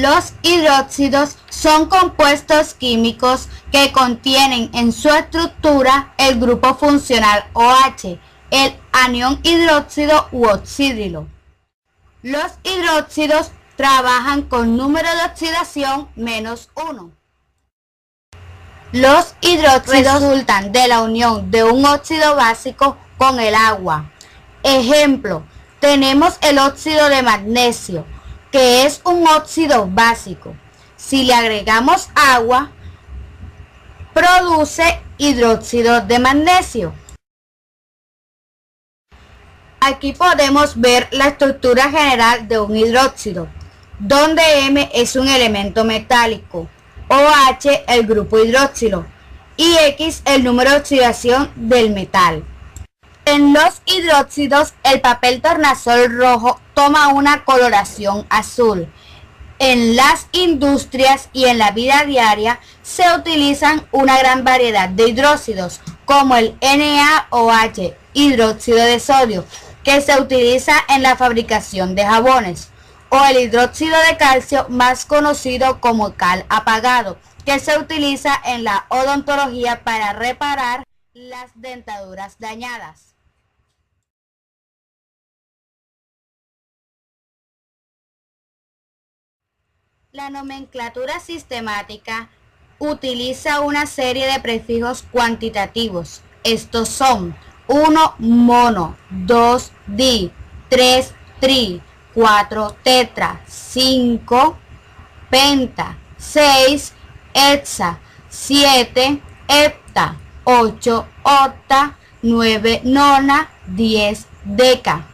Los hidróxidos son compuestos químicos que contienen en su estructura el grupo funcional OH, el anión hidróxido u oxídilo. Los hidróxidos trabajan con número de oxidación -1. Los hidróxidos resultan de la unión de un óxido básico con el agua. Ejemplo, tenemos el óxido de magnesio, que es un óxido básico. Si le agregamos agua, produce hidróxido de magnesio. Aquí podemos ver la estructura general de un hidróxido, donde M es un elemento metálico, OH el grupo hidróxilo y X el número de oxidación del metal. En los hidróxidos el papel tornasol rojo toma una coloración azul. En las industrias y en la vida diaria se utilizan una gran variedad de hidróxidos como el NaOH, hidróxido de sodio, que se utiliza en la fabricación de jabones, o el hidróxido de calcio, más conocido como cal apagado, que se utiliza en la odontología para reparar las dentaduras dañadas. La nomenclatura sistemática utiliza una serie de prefijos cuantitativos. Estos son 1 mono, 2 di, 3 tri, 4 tetra, 5 penta, 6 hexa, 7 hepta, 8 octa, 9 nona, 10 deca.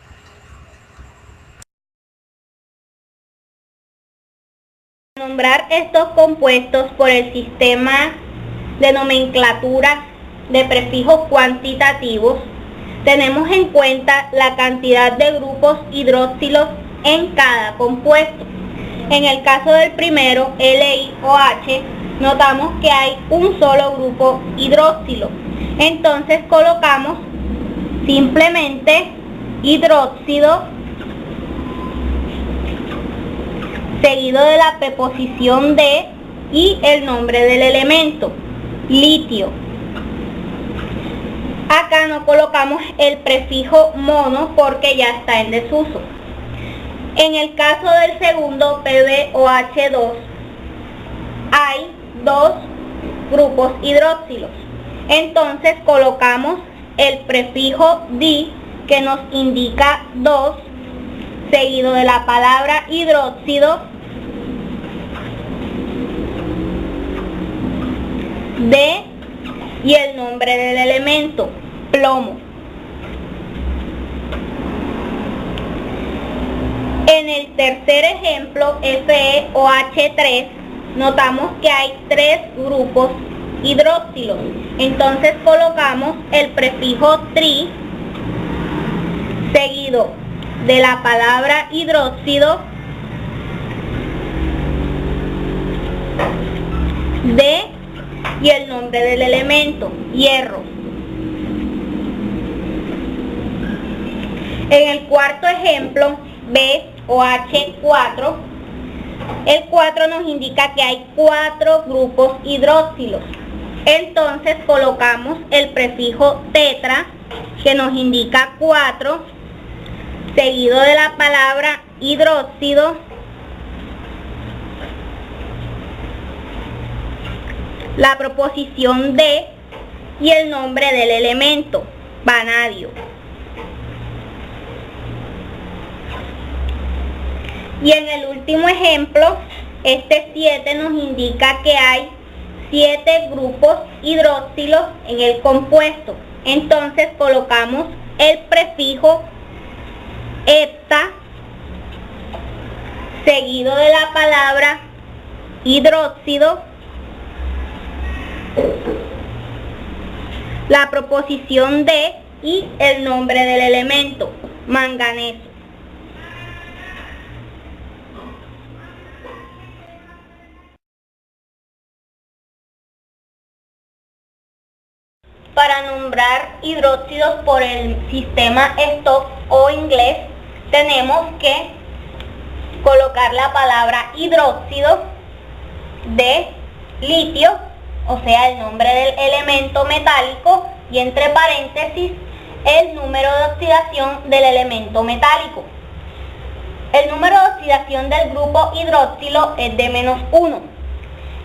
Nombrar estos compuestos por el sistema de nomenclatura de prefijos cuantitativos, tenemos en cuenta la cantidad de grupos hidróxilos en cada compuesto. En el caso del primero, LiOH, notamos que hay un solo grupo hidróxilo. Entonces colocamos simplemente hidróxido seguido de la preposición de y el nombre del elemento, litio. Acá no colocamos el prefijo mono porque ya está en desuso. En el caso del segundo, PbOH2, hay dos grupos hidróxilos. Entonces colocamos el prefijo di, que nos indica 2, seguido de la palabra hidróxido, de y el nombre del elemento, plomo. En el tercer ejemplo, FeOH3, notamos que hay 3 grupos hidróxilos. Entonces colocamos el prefijo tri, seguido de la palabra hidróxido, de y el nombre del elemento, hierro. En el cuarto ejemplo, BOH4, el 4 nos indica que hay 4 grupos hidróxilos. Entonces colocamos el prefijo tetra, que nos indica 4, seguido de la palabra hidróxido, la proposición de y el nombre del elemento, vanadio. Y en el último ejemplo, este 7 nos indica que hay 7 grupos hidróxilos en el compuesto. Entonces colocamos el prefijo hepta, seguido de la palabra hidróxido, la proposición de y el nombre del elemento, manganeso. Para nombrar hidróxidos por el sistema Stokes o inglés, tenemos que colocar la palabra hidróxido de litio, o sea, el nombre del elemento metálico, y entre paréntesis el número de oxidación del elemento metálico. El número de oxidación del grupo hidroxilo es de -1.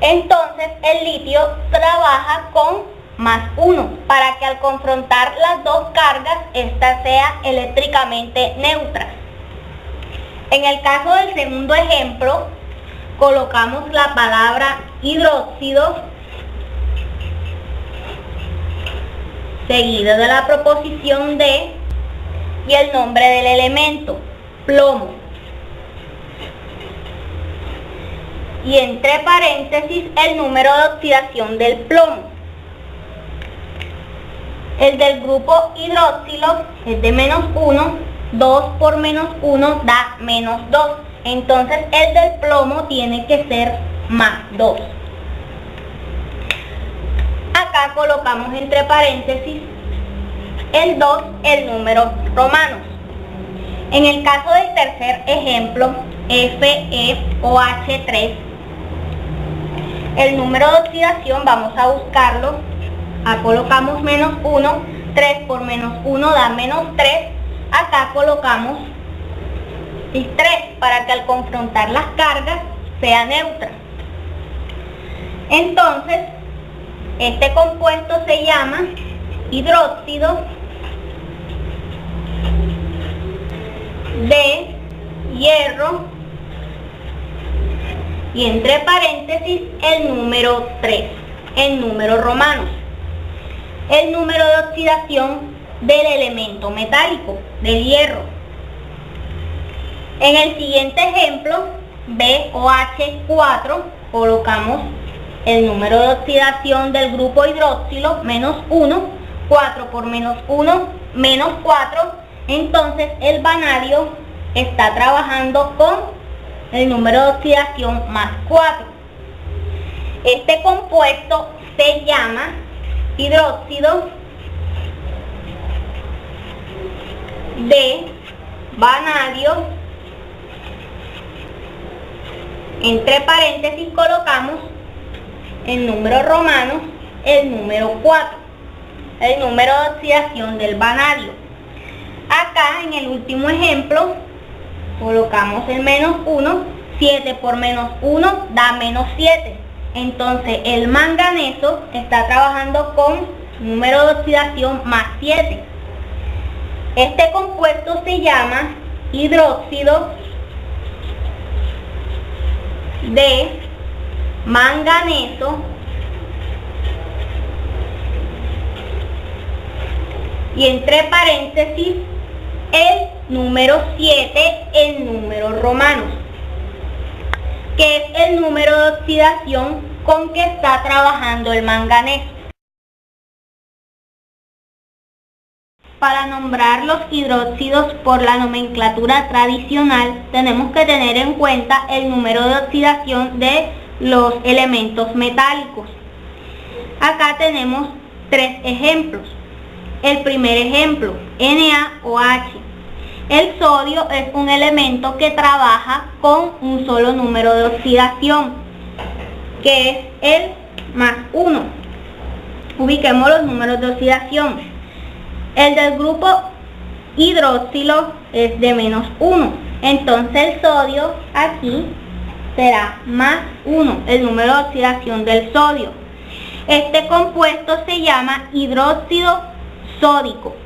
Entonces el litio trabaja con +1 para que al confrontar las dos cargas, éstas sean eléctricamente neutras. En el caso del segundo ejemplo, colocamos la palabra hidróxido seguida de la proposición de y el nombre del elemento, plomo. Y entre paréntesis el número de oxidación del plomo. El del grupo hidroxilo es de -1, 2 por -1 da -2. Entonces el del plomo tiene que ser +2. Acá colocamos entre paréntesis el 2, el número romanos. En el caso del tercer ejemplo, FeOH3, el número de oxidación vamos a buscarlo. Acá colocamos -1, 3 por -1 da -3. Acá colocamos 3 para que al confrontar las cargas sea neutra. Entonces, este compuesto se llama hidróxido de hierro y entre paréntesis el número 3, el número romano. El número de oxidación del elemento metálico, del hierro. En el siguiente ejemplo, BOH4, colocamos el número de oxidación del grupo hidroxilo, -1, 4 por -1, -4, entonces el vanadio está trabajando con el número de oxidación +4. Este compuesto se llama hidróxido de vanadio, entre paréntesis colocamos el número romano, el número 4, el número de oxidación del vanadio. Acá en el último ejemplo colocamos el -1, 7 por -1 da -7. Entonces el manganeso está trabajando con número de oxidación +7. Este compuesto se llama hidróxido de manganeso y entre paréntesis el número 7, el número romano, que es el número de oxidación con que está trabajando el manganeso. Para nombrar los hidróxidos por la nomenclatura tradicional, tenemos que tener en cuenta el número de oxidación de los elementos metálicos. Acá tenemos 3 ejemplos. El primer ejemplo, NaOH. El sodio es un elemento que trabaja con un solo número de oxidación, que es el +1. Ubiquemos los números de oxidación. El del grupo hidroxilo es de -1. Entonces el sodio aquí será +1, el número de oxidación del sodio. Este compuesto se llama hidróxido sódico.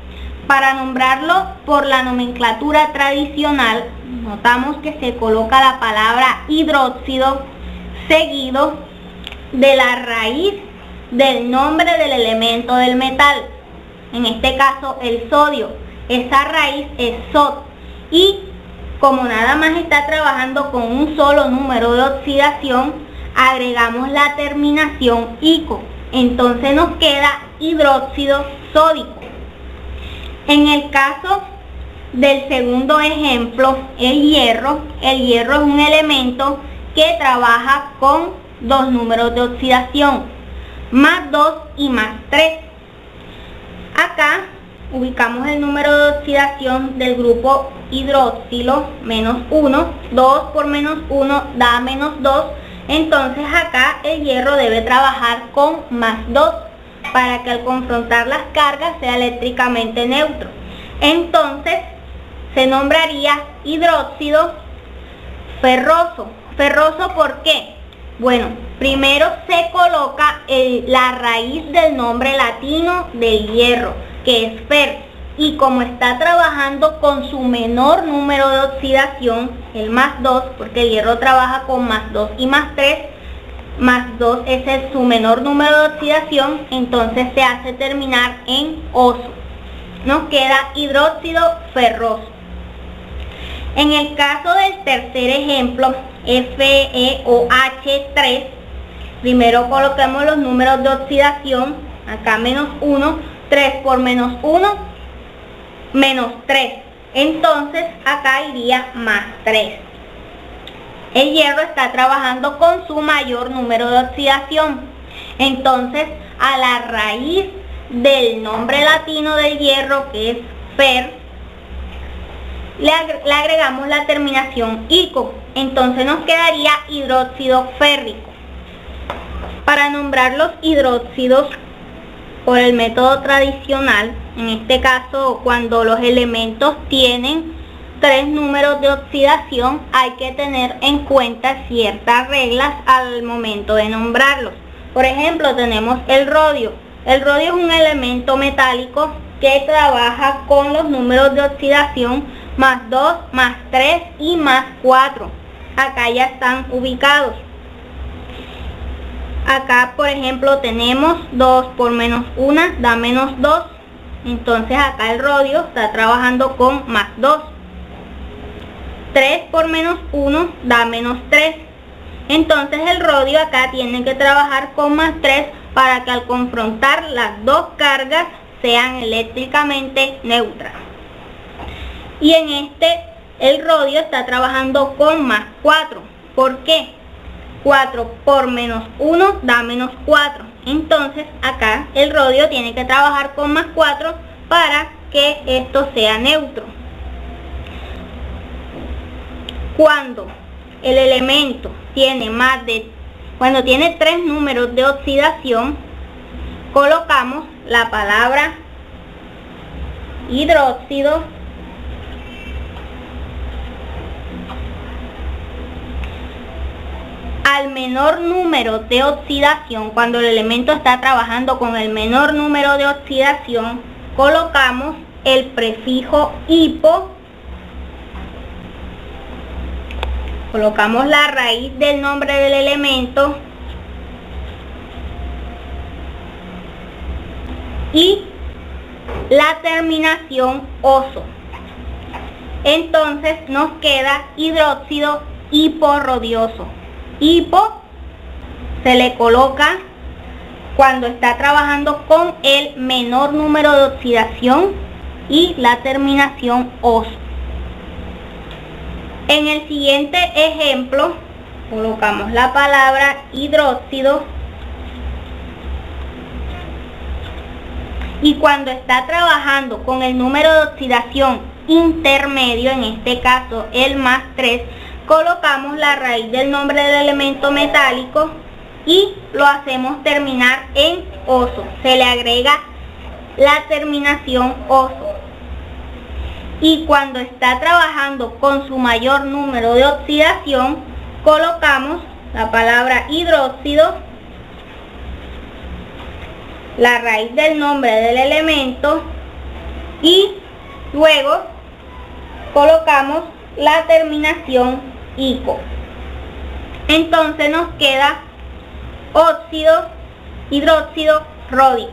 Para nombrarlo por la nomenclatura tradicional, notamos que se coloca la palabra hidróxido seguido de la raíz del nombre del elemento del metal. En este caso el sodio. Esa raíz es SOD. Y como nada más está trabajando con un solo número de oxidación, agregamos la terminación ico. Entonces nos queda hidróxido sódico. En el caso del segundo ejemplo, el hierro es un elemento que trabaja con 2 números de oxidación, +2 y +3. Acá ubicamos el número de oxidación del grupo hidroxilo menos 1, 2 por menos 1 da menos 2, entonces acá el hierro debe trabajar con más 2 para que al confrontar las cargas sea eléctricamente neutro. Entonces se nombraría hidróxido ferroso. ¿Ferroso por qué? Bueno, primero se coloca la raíz del nombre latino del hierro, que es fer, y como está trabajando con su menor número de oxidación, el más 2, porque el hierro trabaja con más 2 y más 3, más 2 es su menor número de oxidación, entonces se hace terminar en oso. Nos queda hidróxido ferroso. En el caso del tercer ejemplo, FeOH3, primero coloquemos los números de oxidación, acá menos 1, 3 por menos 1, menos 3, entonces acá iría más 3. El hierro está trabajando con su mayor número de oxidación, entonces a la raíz del nombre latino del hierro, que es fer, le agregamos la terminación ico, entonces nos quedaría hidróxido férrico. Para nombrar los hidróxidos por el método tradicional, en este caso cuando los elementos tienen 3 números de oxidación, hay que tener en cuenta ciertas reglas al momento de nombrarlos. Por ejemplo, tenemos el rodio. El rodio es un elemento metálico que trabaja con los números de oxidación más 2, más 3 y más 4. Acá ya están ubicados. Acá, por ejemplo, tenemos 2 por menos 1 da menos 2. Entonces acá el rodio está trabajando con más 2. 3 por menos 1 da menos 3. Entonces el rodio acá tiene que trabajar con más 3 para que al confrontar las dos cargas sean eléctricamente neutras. Y en este el rodio está trabajando con más 4. ¿Por qué? 4 por menos 1 da menos 4. Entonces acá el rodio tiene que trabajar con más 4 para que esto sea neutro. Cuando el elemento tiene cuando tiene 3 números de oxidación, colocamos la palabra hidróxido al menor número de oxidación. Cuando el elemento está trabajando con el menor número de oxidación, colocamos el prefijo hipo, colocamos la raíz del nombre del elemento y la terminación oso. Entonces nos queda hidróxido hiporrodioso. Hipo se le coloca cuando está trabajando con el menor número de oxidación y la terminación oso. En el siguiente ejemplo colocamos la palabra hidróxido y cuando está trabajando con el número de oxidación intermedio, en este caso el más 3, colocamos la raíz del nombre del elemento metálico y lo hacemos terminar en oso. Se le agrega la terminación oso. Y cuando está trabajando con su mayor número de oxidación, colocamos la palabra hidróxido, la raíz del nombre del elemento y luego colocamos la terminación ico. Entonces nos queda hidróxido ródico.